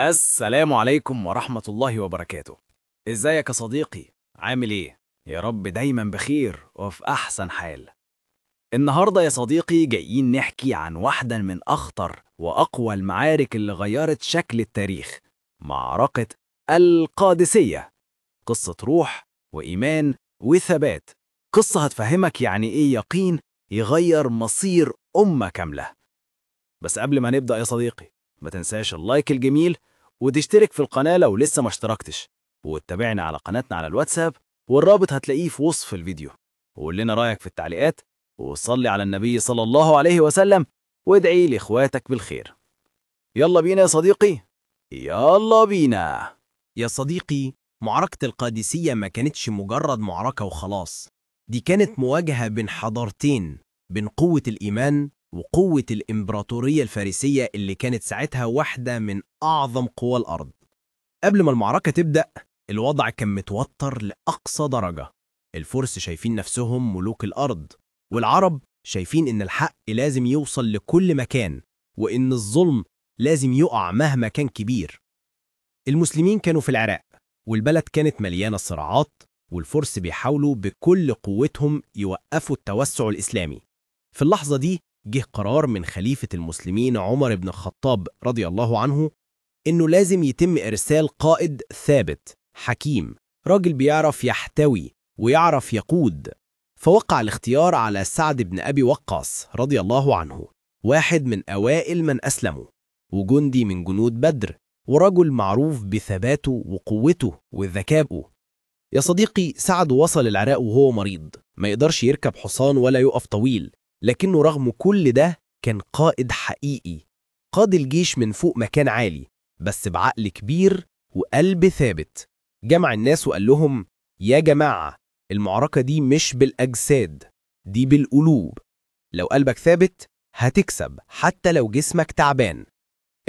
السلام عليكم ورحمة الله وبركاته. ازيك يا صديقي؟ عامل ايه؟ يا رب دايما بخير وفي أحسن حال. النهاردة يا صديقي جايين نحكي عن واحدة من أخطر وأقوى المعارك اللي غيرت شكل التاريخ، معركة القادسية. قصة روح وإيمان وثبات، قصة هتفهمك يعني ايه يقين يغير مصير أمة كاملة. بس قبل ما نبدأ يا صديقي، ما تنساش اللايك الجميل وتشترك في القناة لو لسه ما اشتركتش، وتتابعنا على قناتنا على الواتساب، والرابط هتلاقيه في وصف الفيديو. وقول لنا رأيك في التعليقات، وصلي على النبي صلى الله عليه وسلم، وادعي لإخواتك بالخير. يلا بينا يا صديقي، يلا بينا. يا صديقي، معركة القادسية ما كانتش مجرد معركة وخلاص. دي كانت مواجهة بين حضارتين، بين قوة الإيمان وقوة الإمبراطورية الفارسية اللي كانت ساعتها واحدة من أعظم قوى الأرض. قبل ما المعركة تبدأ، الوضع كان متوتر لأقصى درجة. الفرس شايفين نفسهم ملوك الأرض، والعرب شايفين إن الحق لازم يوصل لكل مكان، وإن الظلم لازم يقع مهما كان كبير. المسلمين كانوا في العراق، والبلد كانت مليانة صراعات، والفرس بيحاولوا بكل قوتهم يوقفوا التوسع الإسلامي. في اللحظة دي جه قرار من خليفة المسلمين عمر بن الخطاب رضي الله عنه إنه لازم يتم إرسال قائد ثابت حكيم، راجل بيعرف يحتوي ويعرف يقود. فوقع الاختيار على سعد بن أبي وقاص رضي الله عنه، واحد من أوائل من أسلموا، وجندي من جنود بدر، ورجل معروف بثباته وقوته وذكائه. يا صديقي، سعد وصل العراق وهو مريض، ما يقدرش يركب حصان ولا يقف طويل، لكنه رغم كل ده كان قائد حقيقي، قاد الجيش من فوق مكان عالي، بس بعقل كبير وقلب ثابت. جمع الناس وقال لهم: يا جماعة، المعركة دي مش بالأجساد، دي بالقلوب. لو قلبك ثابت هتكسب حتى لو جسمك تعبان.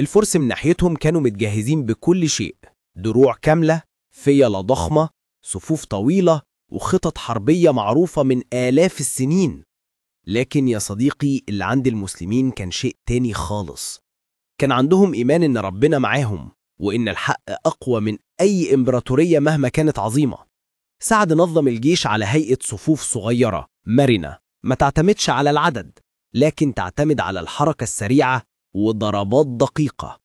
الفرس من ناحيتهم كانوا متجهزين بكل شيء، دروع كاملة، فيلة ضخمة، صفوف طويلة، وخطط حربية معروفة من آلاف السنين. لكن يا صديقي، اللي عند المسلمين كان شيء تاني خالص. كان عندهم إيمان إن ربنا معاهم، وإن الحق أقوى من أي إمبراطورية مهما كانت عظيمة. سعد نظم الجيش على هيئة صفوف صغيرة مرنة، ما تعتمدش على العدد، لكن تعتمد على الحركة السريعة وضربات دقيقة.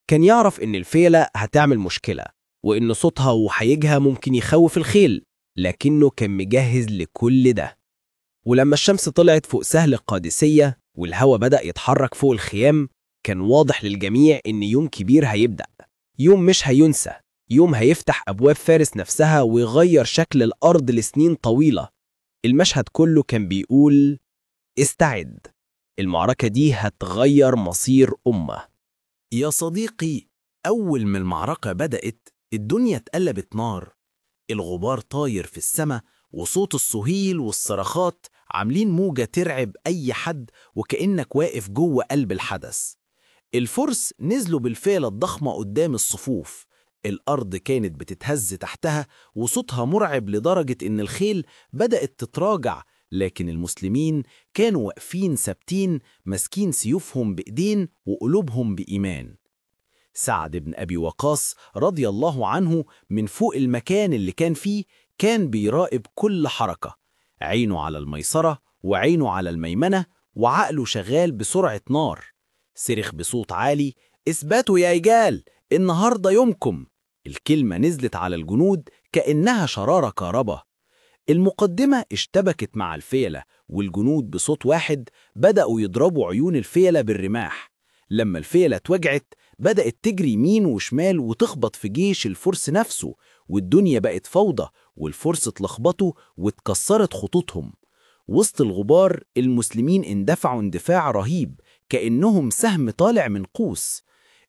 كان يعرف إن الفيلة هتعمل مشكلة، وإن صوتها وحيجها ممكن يخوف الخيل، لكنه كان مجهز لكل ده. ولما الشمس طلعت فوق سهل القادسية والهواء بدأ يتحرك فوق الخيام، كان واضح للجميع إن يوم كبير هيبدأ، يوم مش هينسى، يوم هيفتح أبواب فارس نفسها ويغير شكل الأرض لسنين طويلة. المشهد كله كان بيقول: استعد، المعركة دي هتغير مصير أمة. يا صديقي، أول ما المعركة بدأت الدنيا اتقلبت نار. الغبار طاير في السماء، وصوت الصهيل والصرخات عاملين موجة ترعب أي حد، وكأنك واقف جوه قلب الحدث. الفرس نزلوا بالفيلة الضخمة قدام الصفوف. الأرض كانت بتتهز تحتها، وصوتها مرعب لدرجة إن الخيل بدأت تتراجع. لكن المسلمين كانوا واقفين ثابتين، ماسكين سيوفهم بإيدين وقلوبهم بإيمان. سعد بن أبي وقاص رضي الله عنه من فوق المكان اللي كان فيه كان بيراقب كل حركة، عينه على الميسرة وعينه على الميمنة، وعقله شغال بسرعة نار. صرخ بصوت عالي: اثبتوا يا رجال، النهاردة يومكم. الكلمة نزلت على الجنود كأنها شرارة كهرباء. المقدمة اشتبكت مع الفيلة، والجنود بصوت واحد بدأوا يضربوا عيون الفيلة بالرماح. لما الفيلة اتوجعت بدأت تجري يمين وشمال وتخبط في جيش الفرس نفسه، والدنيا بقت فوضى، والفرس اتلخبطوا واتكسرت خطوطهم. وسط الغبار المسلمين اندفعوا اندفاع رهيب، كأنهم سهم طالع من قوس.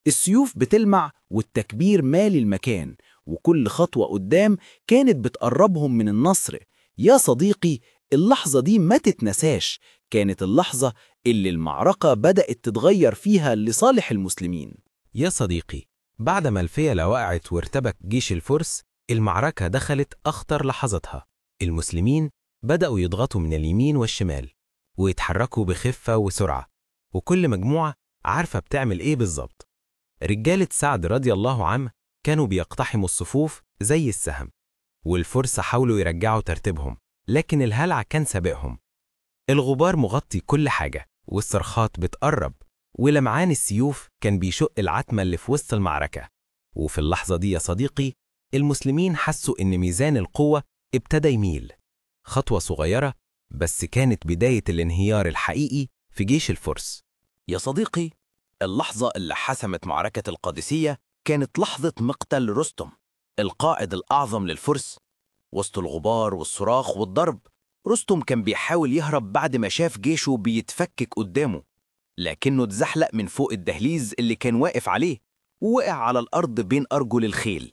السيوف بتلمع والتكبير مالي المكان، وكل خطوة قدام كانت بتقربهم من النصر. يا صديقي، اللحظة دي ما تتنساش، كانت اللحظة اللي المعركة بدأت تتغير فيها لصالح المسلمين. يا صديقي، بعد ما الفيلة وقعت وارتبك جيش الفرس، المعركة دخلت أخطر لحظتها. المسلمين بدأوا يضغطوا من اليمين والشمال، ويتحركوا بخفة وسرعة، وكل مجموعة عارفة بتعمل إيه بالظبط. رجالة سعد رضي الله عنه كانوا بيقتحموا الصفوف زي السهم، والفرس حاولوا يرجعوا ترتيبهم، لكن الهلع كان سابقهم. الغبار مغطي كل حاجة، والصرخات بتقرب، ولمعان السيوف كان بيشق العتمة اللي في وسط المعركة. وفي اللحظة دي يا صديقي، المسلمين حسوا إن ميزان القوة ابتدى يميل. خطوة صغيرة، بس كانت بداية الانهيار الحقيقي في جيش الفرس. يا صديقي، اللحظة اللي حسمت معركة القادسية كانت لحظة مقتل رستم، القائد الأعظم للفرس. وسط الغبار والصراخ والضرب، رستم كان بيحاول يهرب بعد ما شاف جيشه بيتفكك قدامه، لكنه اتزحلق من فوق الدهليز اللي كان واقف عليه ووقع على الأرض بين أرجل الخيل.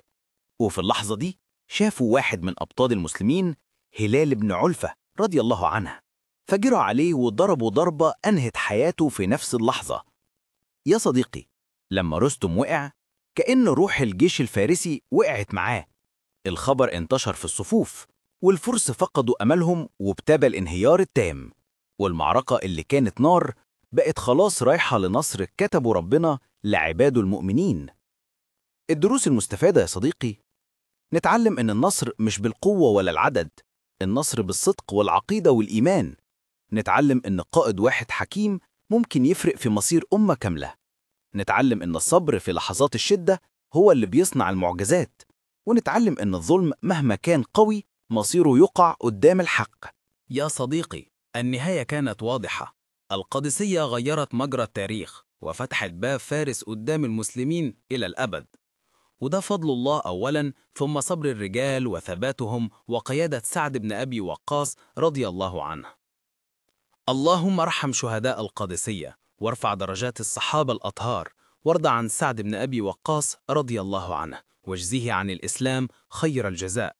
وفي اللحظة دي شافوا واحد من أبطال المسلمين، هلال بن علفة رضي الله عنه، فجروا عليه وضربوا ضربة أنهت حياته في نفس اللحظة. يا صديقي، لما رستم وقع كأن روح الجيش الفارسي وقعت معاه. الخبر انتشر في الصفوف، والفرس فقدوا أملهم وابتدى الانهيار التام، والمعركة اللي كانت نار بقت خلاص رايحة لنصر كتبه ربنا لعباده المؤمنين. الدروس المستفادة يا صديقي: نتعلم إن النصر مش بالقوة ولا العدد، النصر بالصدق والعقيدة والإيمان. نتعلم إن قائد واحد حكيم ممكن يفرق في مصير أمة كاملة. نتعلم إن الصبر في لحظات الشدة هو اللي بيصنع المعجزات. ونتعلم إن الظلم مهما كان قوي مصيره يقع قدام الحق. يا صديقي، النهاية كانت واضحة. القادسية غيرت مجرى التاريخ وفتحت باب فارس قدام المسلمين إلى الأبد، وده فضل الله أولاً، ثم صبر الرجال وثباتهم وقيادة سعد بن أبي وقاص رضي الله عنه. اللهم ارحم شهداء القادسية، وارفع درجات الصحابة الأطهار، وارض عن سعد بن أبي وقاص رضي الله عنه، واجزيه عن الإسلام خير الجزاء.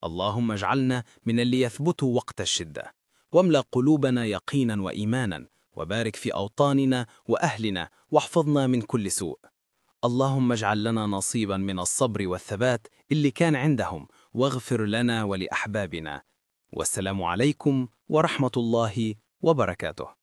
اللهم اجعلنا من اللي يثبتوا وقت الشدة، واملأ قلوبنا يقيناً وإيماناً، وبارك في أوطاننا وأهلنا، واحفظنا من كل سوء. اللهم اجعل لنا نصيباً من الصبر والثبات اللي كان عندهم، واغفر لنا ولأحبابنا. والسلام عليكم ورحمة الله وبركاته.